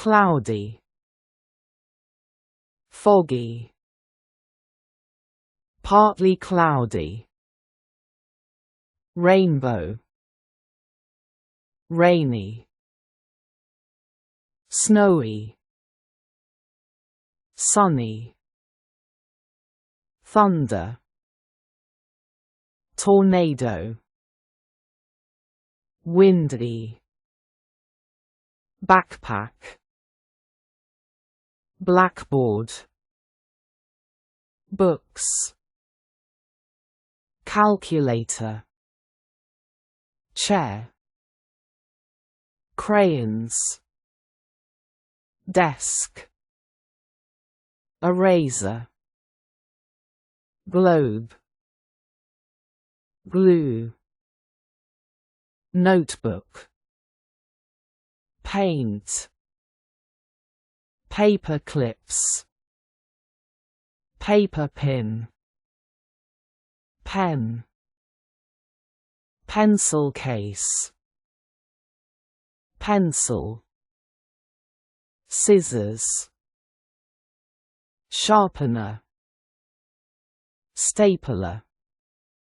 cloudy, foggy, partly cloudy, rainbow, rainy, snowy, sunny, thunder, tornado, windy, backpack, blackboard, books, calculator, chair, crayons, desk, eraser, globe, glue, notebook, paint, paper clips, paper pin, pen, pencil case, pencil, scissors, sharpener, stapler,